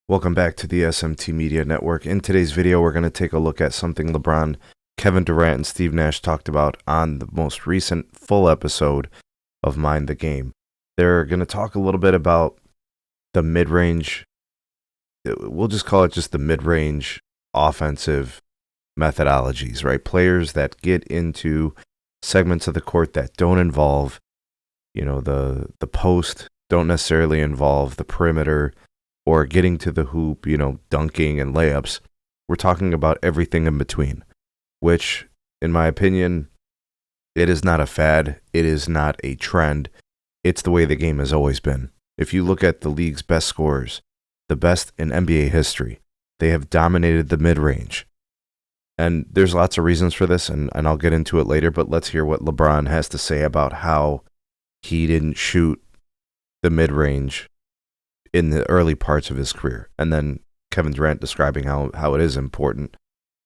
Welcome back to the SMT Media Network. In today's video, we're going to take a look at something LeBron, Kevin Durant, and Steve Nash talked about on the most recent full episode of Mind the Game. They're going to talk a little bit about the mid-range, we'll just call it just the mid-range offensive methodologies, right? Players that get into segments of the court that don't involve, the post, don't necessarily involve the perimeter, or getting to the hoop, dunking and layups. We're talking about everything in between, which, in my opinion, it is not a fad. It is not a trend. It's the way the game has always been. If you look at the league's best scorers, the best in NBA history, they have dominated the mid-range. And there's lots of reasons for this, and I'll get into it later, but let's hear what LeBron has to say about how he didn't shoot the mid-range in the early parts of his career, and then Kevin Durant describing how it is important.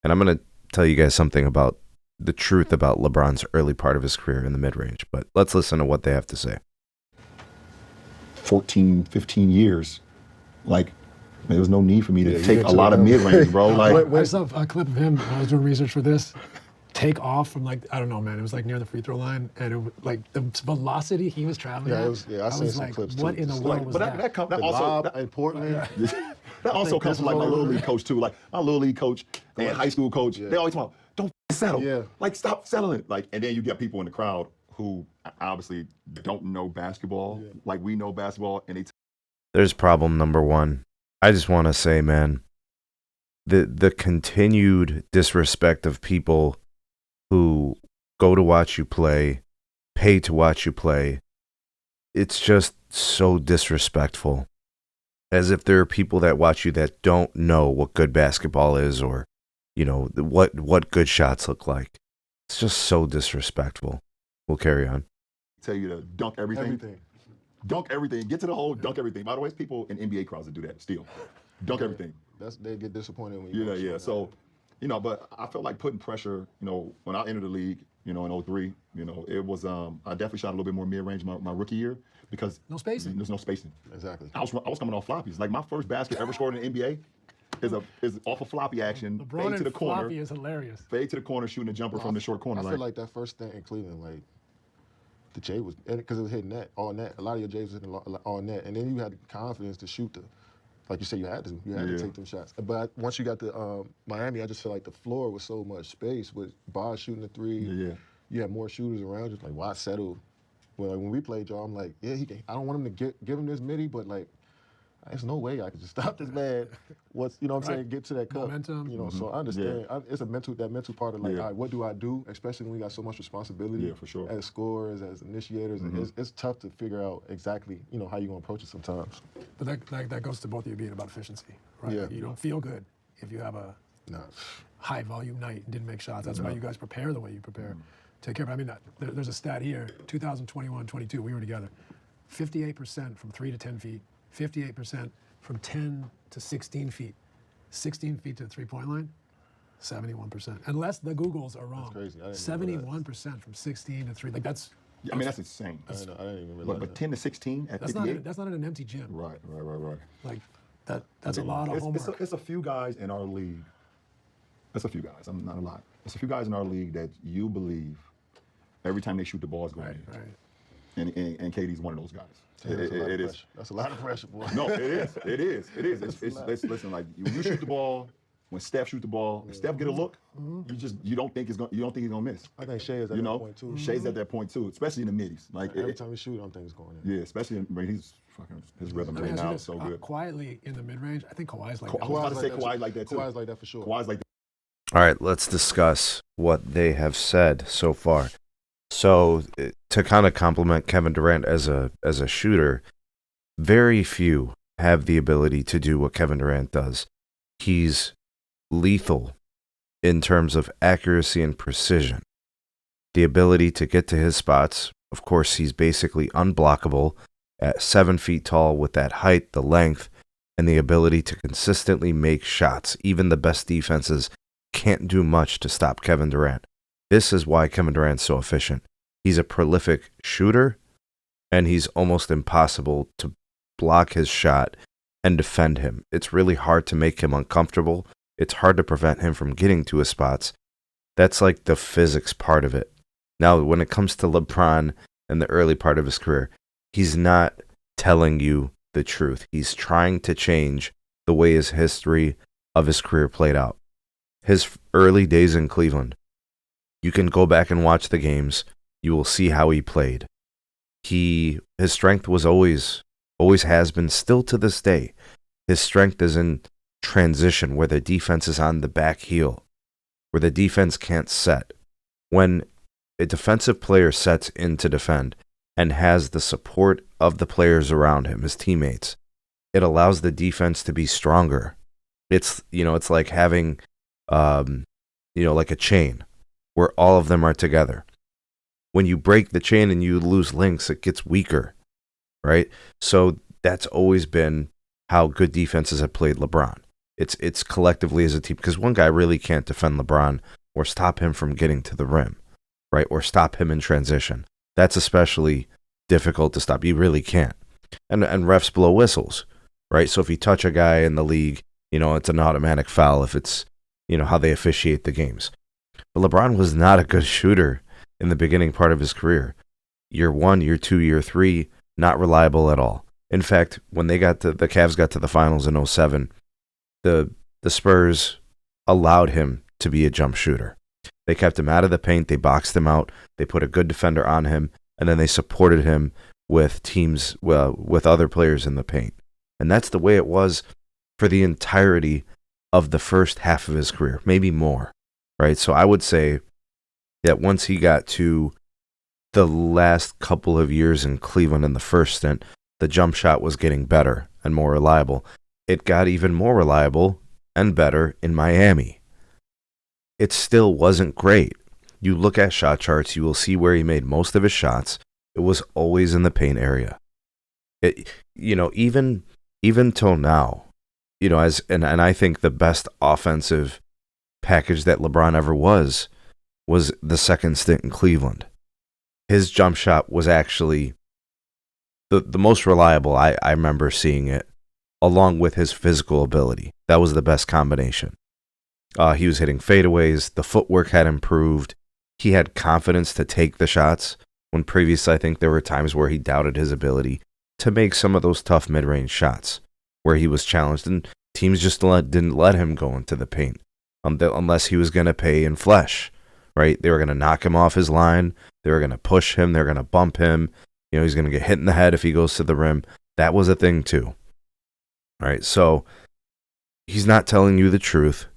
And I'm going to tell you guys something about the truth about LeBron's early part of his career in the mid-range, but let's listen to what they have to say. 14, 15 years, there was no need for me to take a lot of mid-range, bro. I saw a clip of him when I was doing research for this. Take off from I don't know, man. It was near the free throw line, and it was the velocity he was traveling at. I seen some clips too. What in the world was that? That also importantly. That also comes from my little league coach too. Like my little league coach and high school coach, they always talk, don't settle. Yeah. Stop settling. And then you get people in the crowd who obviously don't know basketball, like we know basketball, and There's problem number one. I just want to say, man, the continued disrespect of people who go to watch you play, pay to watch you play, it's just so disrespectful. As if there are people that watch you that don't know what good basketball is, or, what good shots look like. It's just so disrespectful. We'll carry on. tell you to dunk everything. Dunk everything. Get to the hole, dunk everything. By the way, it's people in NBA crowds that do that still. Dunk everything. They get disappointed when you Yeah. So, but I felt like putting pressure, when I entered the league, in 03, it was, I definitely shot a little bit more mid-range my rookie year because No spacing. There's no spacing. Exactly. I was coming off floppies. Like my first basket ever scored in the NBA is off a floppy action, LeBron fade to the and corner. floppy is hilarious. Fade to the corner, shooting a jumper from the short corner. I feel like that first thing in Cleveland, the J was, because it was hitting net, all net. A lot of your J's was hitting all net, and then you had the confidence to shoot like you said, you had to take them shots. But once you got to Miami, I just feel like the floor was so much space with Boz shooting the three. Yeah. You had more shooters around you. Like, why settle? When we played y'all, I'm like, yeah, I don't want him to give him this midi, but there's no way I can just stop this man. Saying? Get to that cup. Momentum. So I understand. It's that mental part of all right, what do I do? Especially when we got so much responsibility. Yeah, for sure. As scorers, as initiators, it's tough to figure out exactly, how you're gonna approach it sometimes. But that goes to both of you being about efficiency, right? Yeah. You don't feel good if you have a high volume night and didn't make shots. That's why you guys prepare the way you prepare. Take care of it. There's a stat here, 2021-22, we were together. 58% from 3 to 10 feet, 58% from 10 to 16 feet, 16 feet to the three-point line, 71%. Unless the Googles are wrong. That's crazy. I didn't know 71% from 16 to 3. That's insane. I didn't even realize But 10 to 16 at 58? That's not in an empty gym. Right. That's a lot of homework. It's a few guys in our league. That's a few guys. I'm not a lot. It's a few guys in our league that you believe every time they shoot the ball is going in. Right. And KD's one of those guys. it is. That's a lot of pressure, boy. No, it is. Listen, you shoot the ball. When Steph shoot the ball, if Steph get a look, you don't think he's gonna miss. I think Shea is at that point too. Shay's at that point too, especially in the middies. Every time he shoot, I don't think it's going in. Yeah, especially when he's fucking his rhythm right now is so good. Quietly in the mid-range, I think Kawhi's like that. I was about to say Kawhi's like that too. Kawhi's like that for sure. Kawhi's like that. All right, let's discuss what they have said so far. So, to kind of compliment Kevin Durant as a shooter, very few have the ability to do what Kevin Durant does. He's lethal in terms of accuracy and precision. The ability to get to his spots. Of course, he's basically unblockable at 7 feet tall with that height, the length, and the ability to consistently make shots. Even the best defenses can't do much to stop Kevin Durant. This is why Kevin Durant's so efficient. He's a prolific shooter, and he's almost impossible to block his shot and defend him. It's really hard to make him uncomfortable. It's hard to prevent him from getting to his spots. That's like the physics part of it. Now, when it comes to LeBron and the early part of his career, he's not telling you the truth. He's trying to change the way his history of his career played out. His early days in Cleveland, you can go back and watch the games. You will see how he played. His strength was always has been, still to this day. His strength is in transition, where the defense is on the back heel, where the defense can't set. When a defensive player sets in to defend and has the support of the players around him, his teammates, it allows the defense to be stronger. It's like having, like a chain where all of them are together. When you break the chain and you lose links, it gets weaker, right? So that's always been how good defenses have played LeBron. It's collectively as a team, because one guy really can't defend LeBron or stop him from getting to the rim, right? Or stop him in transition. That's especially difficult to stop. You really can't. And refs blow whistles, right? So if you touch a guy in the league, it's an automatic foul if it's, how they officiate the games. But LeBron was not a good shooter in the beginning part of his career. Year 1, year 2, year 3, not reliable at all. In fact, when the Cavs got to the finals in 2007, the Spurs allowed him to be a jump shooter. They kept him out of the paint, they boxed him out, they put a good defender on him, and then they supported him with with other players in the paint. And that's the way it was for the entirety of the first half of his career, maybe more, right? So I would say that once he got to the last couple of years in Cleveland in the first stint, the jump shot was getting better and more reliable. It got even more reliable and better in Miami. It still wasn't great. You look at shot charts, you will see where he made most of his shots. It was always in the paint area. Even till now, and I think the best offensive package that LeBron ever was the second stint in Cleveland. His jump shot was actually the most reliable. I remember seeing it, along with his physical ability. That was the best combination. He was hitting fadeaways. The footwork had improved. He had confidence to take the shots, when previously I think there were times where he doubted his ability to make some of those tough mid-range shots, where he was challenged, and teams just didn't let him go into the paint unless he was going to pay in flesh, right? They were going to knock him off his line. They were going to push him. They were going to bump him. He's going to get hit in the head if he goes to the rim. That was a thing too, right? So he's not telling you the truth.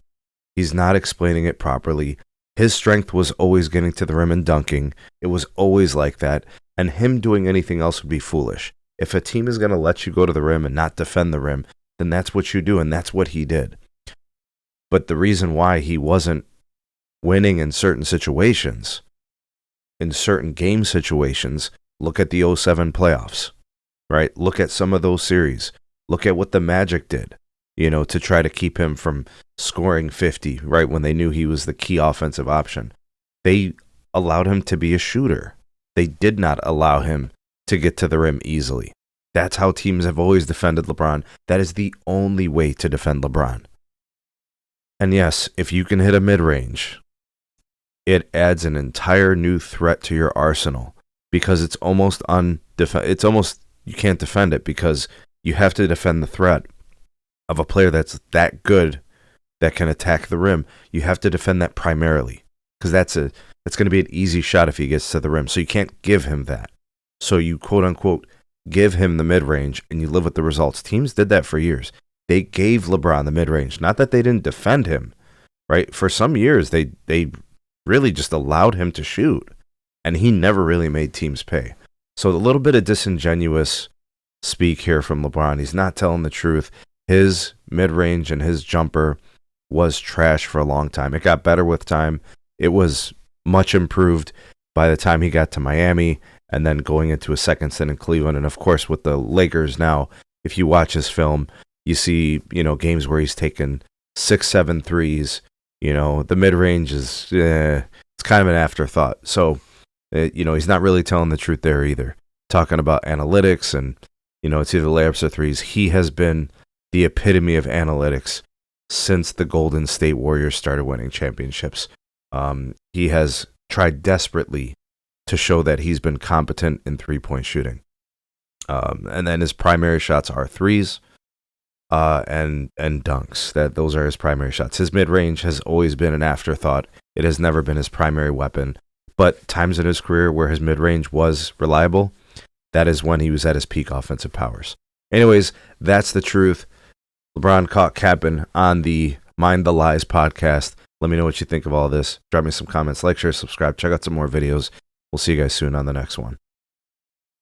He's not explaining it properly. His strength was always getting to the rim and dunking. It was always like that. And him doing anything else would be foolish. If a team is going to let you go to the rim and not defend the rim, then that's what you do, and that's what he did. But the reason why he wasn't winning in certain situations, in certain game situations, look at the 2007 playoffs, right? Look at some of those series. Look at what the Magic did, to try to keep him from scoring 50, right, when they knew he was the key offensive option. They allowed him to be a shooter. They did not allow him to get to the rim easily. That's how teams have always defended LeBron. That is the only way to defend LeBron. And yes, if you can hit a mid-range, it adds an entire new threat to your arsenal, because it's almost you can't defend it, because you have to defend the threat of a player that's that good that can attack the rim. You have to defend that primarily, because that's going to be an easy shot if he gets to the rim. So you can't give him that. So you quote unquote give him the mid-range, and you live with the results. Teams did that for years. They gave LeBron the mid-range. Not that they didn't defend him, right? For some years, they really just allowed him to shoot, and he never really made teams pay. So a little bit of disingenuous speak here from LeBron. He's not telling the truth. His mid-range and his jumper was trash for a long time. It got better with time. It was much improved by the time he got to Miami, and then going into a second stint in Cleveland. And of course, with the Lakers now, if you watch his film, you see, games where he's taken 6-7 threes. The mid-range is, it's kind of an afterthought. So, he's not really telling the truth there either. Talking about analytics and, it's either layups or threes. He has been the epitome of analytics since the Golden State Warriors started winning championships. He has tried desperately to show that he's been competent in three-point shooting. And then his primary shots are threes and dunks. Those are his primary shots. His mid-range has always been an afterthought. It has never been his primary weapon. But times in his career where his mid-range was reliable, that is when he was at his peak offensive powers. Anyways, that's the truth. LeBron caught capping on the Mind the Lies podcast. Let me know what you think of all this. Drop me some comments, like, share, subscribe, check out some more videos. We'll see you guys soon on the next one.